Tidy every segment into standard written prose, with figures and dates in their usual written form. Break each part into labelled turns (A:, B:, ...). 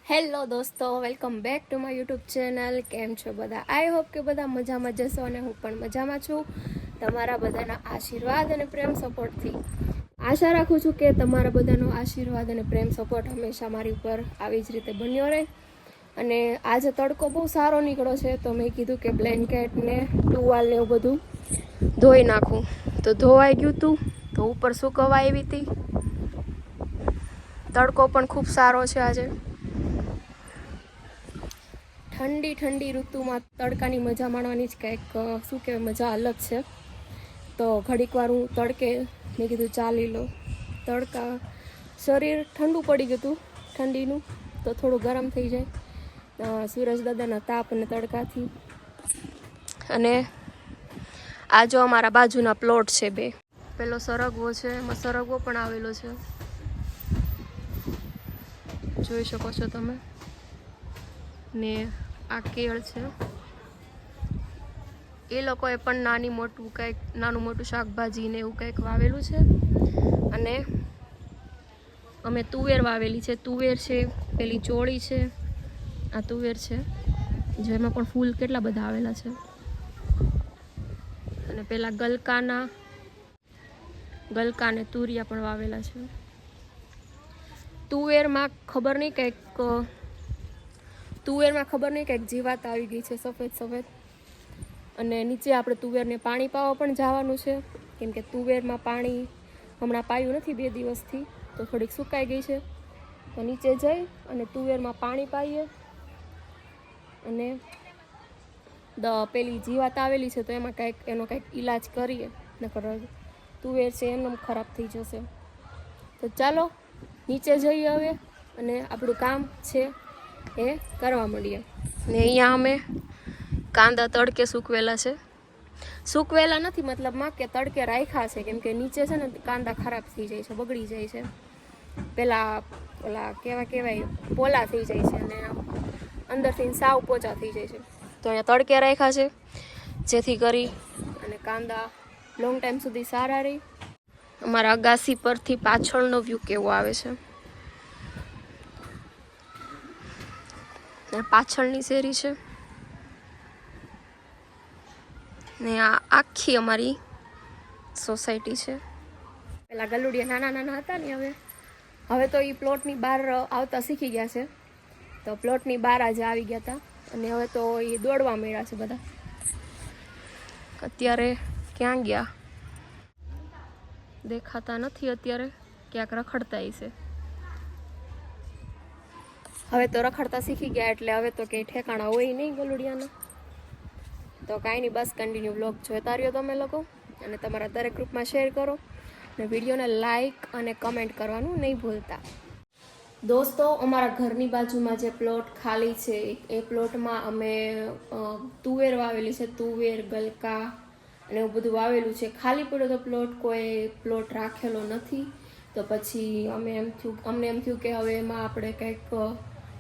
A: Hello દોસ્તો, welcome back to my YouTube channel. કેમ છો બધા? આઈ હોપ કે બધા મજામાં જશો અને હું પણ મજામાં છું. તમારા બધાના આશીર્વાદ અને પ્રેમ સપોર્ટથી આશા રાખું છું કે તમારા બધાનો આશીર્વાદ અને પ્રેમ સપોર્ટ હંમેશા મારી ઉપર આવી જ રીતે બન્યો રહે. અને આજે તડકો બહુ સારો નીકળ્યો છે, તો મેં કીધું કે બ્લેન્કેટ ને ટુવાલ ને એવું બધું ધોઈ નાખું. તો ધોવાઈ ગયું હતું, તો ઉપર સુકવવા આવી હતી. તડકો પણ ખૂબ સારો છે આજે. ઠંડી ઠંડી ઋતુમાં તડકાની મજા માણવાની જ કંઈક શું કહેવાય મજા અલગ છે. તો ઘડીક વાર હું તડકે મેં કીધું ચાલી લો. તડકા શરીર ઠંડુ પડી ગયું હતું ઠંડીનું, તો થોડું ગરમ થઈ જાય સૂરજ દાદાના તાપ અને તડકાથી. અને આ જો અમારા બાજુના પ્લોટ છે બે. પેલો સરગવો છે, એમાં સરગવો પણ આવેલો છે, જોઈ શકો છો તમે. ને આ કેળ છે. એ લોકોએ પણ નાનું મોટું શાકભાજી ને એવું કંઈક વાવેલું છે. અને અમે તુવેર વાવેલી છે. તુવેર છે, પેલી ચોળી છે, આ તુવેર છે, જેમાં પણ ફૂલ કેટલા બધા આવેલા છે. અને પેલા ગલકા ને તુરિયા પણ વાવેલા છે. તુવેરમાં ખબર નહીં કંઈક જીવાત આવી ગઈ છે સફેદ. અને નીચે આપણે તુવેરને પાણી પાવા પણ જવાનું છે, કેમ કે તુવેરમાં પાણી હમણાં પાયું નથી 2 દિવસથી, તો થોડીક સુકાઈ ગઈ છે. તો નીચે જઈ અને તુવેરમાં પાણી પાઈએ. અને પેલી જીવાત આવેલી છે, તો એમાં એનો કંઈક ઈલાજ કરીએ, નકર તુવેર છે એમને ખરાબ થઈ જશે. તો ચાલો નીચે જઈએ હવે અને આપણું કામ છે એ કરવા માંડીએ. ને અહીંયા અમે કાંદા તડકે સૂકવેલા છે. સૂકવેલા નથી મતલબમાં કે તડકે રાખ્યા છે, કેમ કે નીચે છે ને કાંદા ખરાબ થઈ જાય છે, બગડી જાય છે. ઓલા કેવાય પોલા થઈ જાય છે અને અંદરથી સાવ પોચા થઈ જાય છે. તો અહીંયા તડકે રાખ્યા છે, જેથી કરી અને કાંદા લોંગ ટાઈમ સુધી સારા રહે. અમારા અગાસી પરથી પાછળનો વ્યૂ કેવો આવે છે. પાછળની શેરી છે ને આ આખી અમારી સોસાયટી છે. પેલા ગલુડિયા નાના હતા ને, હવે તો એ પ્લોટની બહાર આવતા શીખી ગયા છે. તો પ્લોટની બહાર આજે આવી ગયા હતા અને હવે તો એ દોડવા મળ્યા છે બધા. અત્યારે ક્યાં ગયા દેખાતા નથી. અત્યારે ક્યાંક રખડતા છે. હવે તો રખડતા શીખી ગયા, એટલે હવે તો કંઈ ઠેકાણા હોય નહીં ગલુડિયાના. તો કાંઈ નહીં, બસ કન્ટિન્યુ બ્લોગ જોતા રહ્યો તમે લોકો, અને તમારા દરેક ગ્રુપમાં શેર કરો, અને વિડીયોને લાઈક અને કમેન્ટ કરવાનું નહીં ભૂલતા. દોસ્તો, અમારા ઘરની બાજુમાં જે પ્લોટ ખાલી છે એ પ્લોટમાં અમે તુવેર વાવેલી છે. તુવેર, ગલકા અને એવું બધું વાવેલું છે. ખાલી પડ્યો તો કોઈ પ્લોટ રાખેલો નથી. તો પછી અમને એમ થયું કે હવે એમાં આપણે કંઈક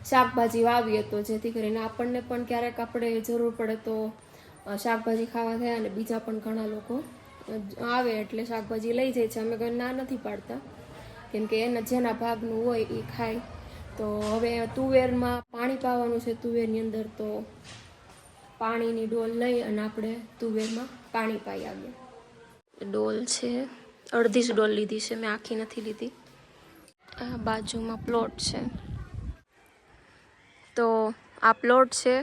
A: શાકભાજી વાવીએ, તો જેથી કરીને આપણને પણ ક્યારેક આપણે જરૂર પડે તો શાકભાજી ખાવા થાય. અને બીજા પણ ઘણા લોકો આવે એટલે શાકભાજી લઈ જાય છે. અમે કોઈ ના નથી પાડતા, કેમ કે જેના ભાગનું હોય એ ખાય. તો હવે તુવેરમાં પાણી પાવાનું છે. તુવેરની અંદર તો પાણીની ડોલ લઈ અને આપણે તુવેરમાં પાણી પાઈ આવીએ. ડોલ છે, અડધી જ ડોલ લીધી છે, મેં આખી નથી લીધી. આ બાજુમાં પ્લોટ છે. તો આ પ્લોટ છે,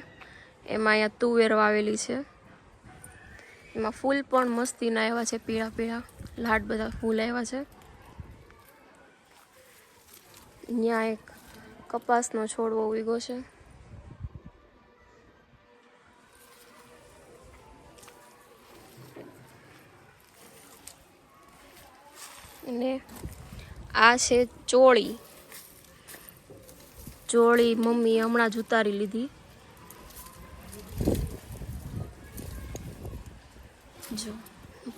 A: એમાં અહીંયા તુવેર વાવેલી છે. એમાં ફૂલ પણ મસ્તીના આવ્યા છે, પીળા લાડ બધા ફૂલ આવ્યા છે. અહીંયા એક કપાસનો છોડવો ઉગ્યો છે. અને આ છે ચોળી મમ્મી હમણાં જ ઉતારી લીધી. જો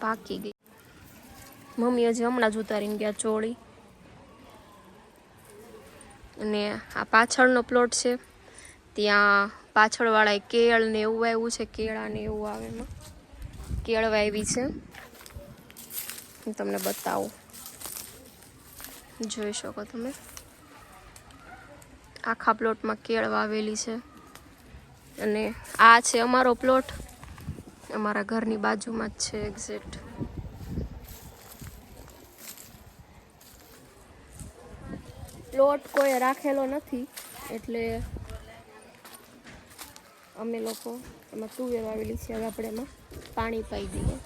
A: પાકી ગઈ. મમ્મી હજી હમણાં જ ઉતારીને ગયા ચોળી. અને આ પાછળનો પ્લોટ છે, ત્યાં પાછળવાળાએ કેળ ને એવું વાવ્યું છે. કેળા ને એવું આવે, એમાં કેળ વાવી છે. હું તમને બતાવું, જોઈ શકો તમે. આખા પ્લોટમાં કેળ વાવેલી છે અને આ છે અમારો પ્લોટ, અમારા ઘરની બાજુમાં જ છે એક્ઝેક્ટ. પ્લોટ કોઈ રાખેલો નથી એટલે અમે લોકો એમાં તુવેર વાવેલી છે. હવે આપણે એમાં પાણી પાઈ દઈએ.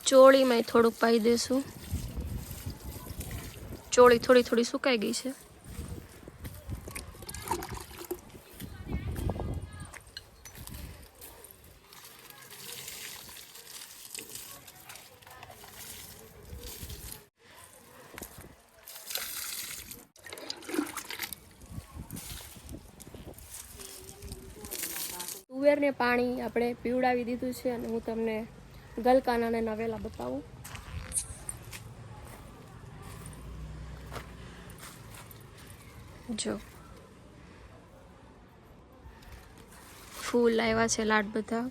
A: ચોળીમાં થોડુંક પાઈ દઈશું. ચોળી થોડી થોડી સુકાઈ ગઈ છે. તુવેરને પાણી આપણે પીવડાવી દીધું છે અને હું તમને ગલકાના ને નવેલા બતાવું. જો ફૂલ આવ્યા છે લાડ બધા.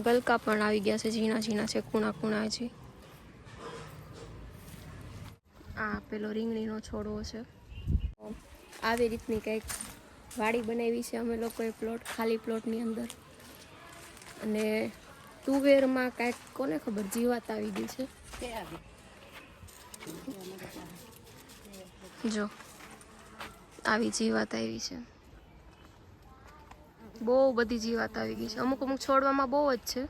A: ગલકા પણ આવી ગયા છે, ઝીણા ઝીણા છે, કૂણા કૂણા છે. આ પેલો રીંગણીનો છોડવો છે. આવી રીતની કંઈક વાડી બનાવી છે અમે લોકોએ પ્લોટ, ખાલી પ્લોટની અંદર. અને તુવેરમાં કાંઈક કોને ખબર જીવાત આવી ગઈ છે. જો આવી જીવાત આવી છે, બહુ બધી જીવાત આવી ગઈ છે. અમુક અમુક છોડવામાં બહુ જ છે.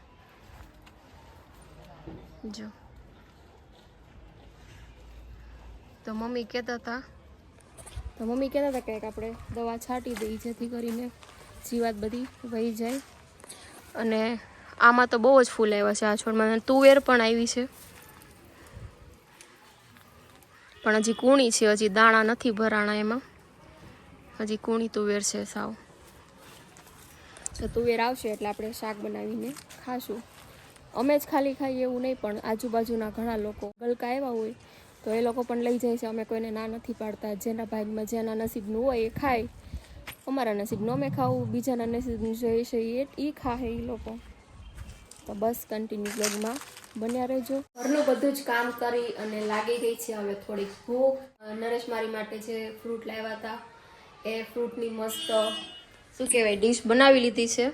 A: જો તો મમ્મી કહેતા હતા કે આપણે દવા છાંટી દઈએ જેથી કરીને જીવાત બધી વહી જાય. અને આમાં તો બહુ જ ફૂલ આવ્યા છે આ છોડમાં. તુવેર પણ આવી છે પણ હજી કૂણી છે, હજી દાણા નથી ભરાણા એમાં, હજી કૂણી તુવેર છે સાવ. તો તુવેર આવશે એટલે આપણે શાક બનાવીને ખાશું. અમે જ ખાલી ખાઈએ એવું નહીં, પણ આજુબાજુના ઘણા લોકો ગલકા આવ્યા હોય તો એ લોકો પણ લઈ જાય છે. અમે કોઈને ના નથી પાડતા. જેના ભાગમાં જેના નસીબનું હોય એ ખાય. અમારા નસીબનું અમે ખાવું, બીજાના નસીબનું જે છે એ ખાય એ લોકો. તો બસ કન્ટિન્યુ બ્લોગમાં બન્યા રહેજો. ઘરનું બધું જ કામ કરી અને લાગી ગઈ છે હવે થોડીક ભૂખ. નરેશ મારી માટે જે ફ્રૂટ લાવ્યા હતા એ ફ્રૂટની મસ્ત શું કહેવાય ડીશ બનાવી લીધી છે.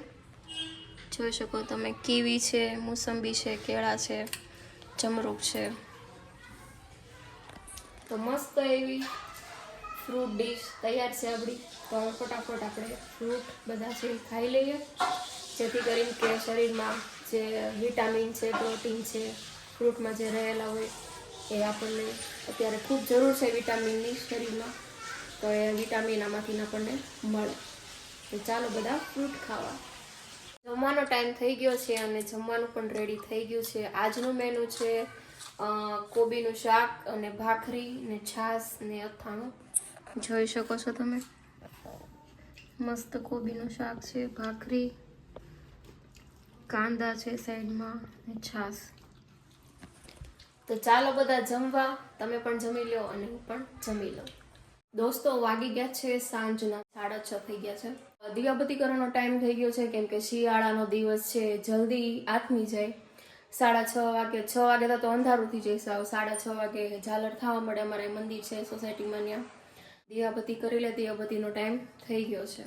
A: જોઈ શકો તમે, કીવી છે, મોસંબી છે, કેળા છે, જમરૂખ છે. તો મસ્ત એવી ફ્રૂટ ડીશ તૈયાર છે આપણી. તો ફટાફટ આપણે ફ્રૂટ બધા છે ખાઈ લઈએ જેથી કરીને કે શરીરમાં જે વિટામિન છે, પ્રોટીન છે, ફ્રૂટમાં જે રહેલા હોય એ આપણને અત્યારે ખૂબ જરૂર છે વિટામિનની શરીરમાં. તો એ વિટામિન આમાંથી આપણને મળે. તો ચાલો બધા ફ્રૂટ ખાવા. જમવાનો ટાઈમ થઈ ગયો છે અને જમવાનું પણ રેડી થઈ ગયું છે. આજનું મેનુ છે કોબીનું શાક અને ભાખરી ને છાશ ને અથાણું. જોઈ શકો છો તમે, મસ્ત કોબીનું શાક છે, ભાખરી, કાંદા છે સાઈડમાં ને છાશ. તો ચાલો બધા જમવા. તમે પણ જમી લો અને હું પણ જમી લઉં. દોસ્તો વાગી ગયા છે સાંજના 6:30 થઈ ગયા છે. દીવાબત્તી કરવાનો ટાઈમ થઈ ગયો છે કેમ કે શિયાળાનો દિવસ છે, જલ્દી આથમી જાય. 6:30 વાગે, 6 વાગે તો અંધારું થઈ જાય સાવ. 6:30 વાગે ઝાલર થવા મળે. અમારે મંદિર છે સોસાયટીમાં, ત્યાં દીવાબત્તી કરી લે. દીવાબત્તીનો ટાઈમ થઈ ગયો છે.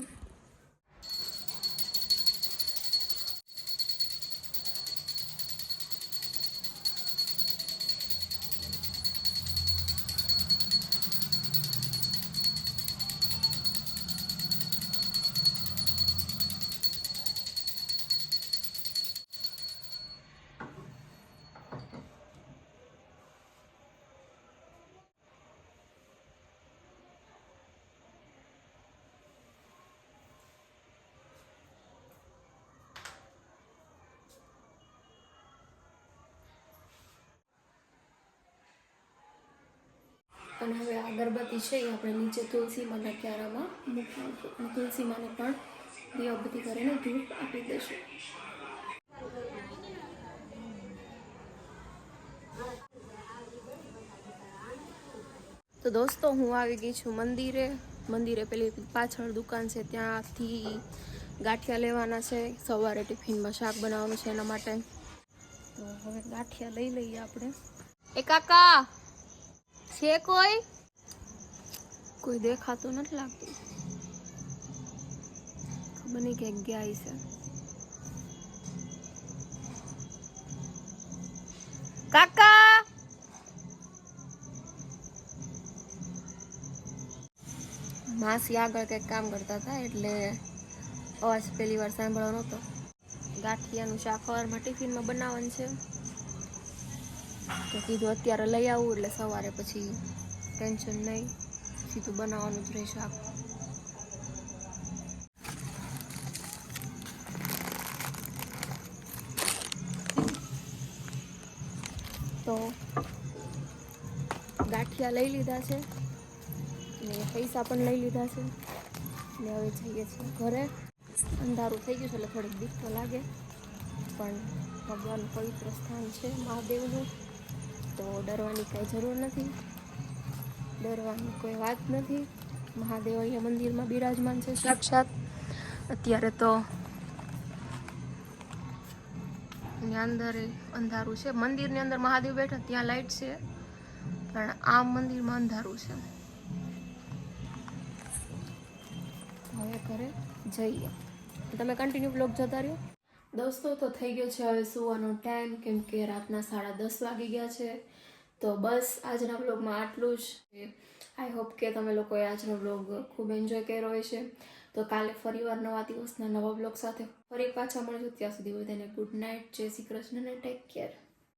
A: અને હવે અગરબત્તી છે એ આપણે નીચે તુલસી માના ક્યારામાં મૂકવાનું. અને તુલસી માને પણ દીવાબત્તી કરીને ધૂપ આપી દઈશું. તો દોસ્તો હું આવી ગઈ છું મંદિરે. મંદિરે પેલી પાછળ દુકાન છે ત્યાંથી ગાંઠિયા લેવાના છે, સવારે ટિફિનમાં શાક બનાવવાનું છે એના માટે. તો હવે ગાંઠિયા લઈ લઈએ આપણે. એ કાકા છે કોઈ દેખાતું નથી લાગતું, ખબર નહીં કે ગયા છે. કાકા માસી આગળ કંઈક કામ કરતા હતા એટલે અવાજ પહેલી વાર સાંભળવાનો હતો. ગાંઠિયાનું શાક સવારમાં ટિફિનમાં બનાવવાનું છે, તો કીધું અત્યારે લઈ આવું એટલે સવારે પછી ટેન્શન નહીં, સીધું બનાવવાનું જ રહે શાક. તો ગાંઠિયા લઈ લીધા છે ને પૈસા પણ લઈ લીધા છે ને હવે જઈએ છીએ ઘરે. અંધારું થઈ ગયું છે એટલે થોડીક બીક તો લાગે, પણ ભગવાનનું પવિત્ર સ્થાન છે મહાદેવનું, તો ડરવાની કાંઈ જરૂર નથી, ડરવાની કોઈ વાત નથી. મહાદેવ અહીંયા મંદિરમાં બિરાજમાન છે સાક્ષાત. અત્યારે તો અહીંયા અંદર અંધારું છે. મંદિરની અંદર મહાદેવ બેઠા ત્યાં લાઈટ છે, પણ આ મંદિરમાં અંધારું છે. હવે ઘરે જઈએ, તમે કન્ટિન્યુ બ્લોગ જોતા રહ્યો. દોસ્તો તો થઈ ગયો છે હવે સુવાનો ટાઈમ, કેમ કે રાતના 10:30 વાગી ગયા છે. તો બસ આજના બ્લોગમાં આટલું જ. આઈ હોપ કે તમે લોકોએ આજનો બ્લોગ ખૂબ એન્જોય કર્યો હશે. તો કાલે ફરીવાર નવા દિવસના નવા બ્લોગ સાથે ફરી પાછા મળીશું. ત્યાં સુધી બધાને ગુડ નાઇટ, જય શ્રી કૃષ્ણ ને ટેક કેર.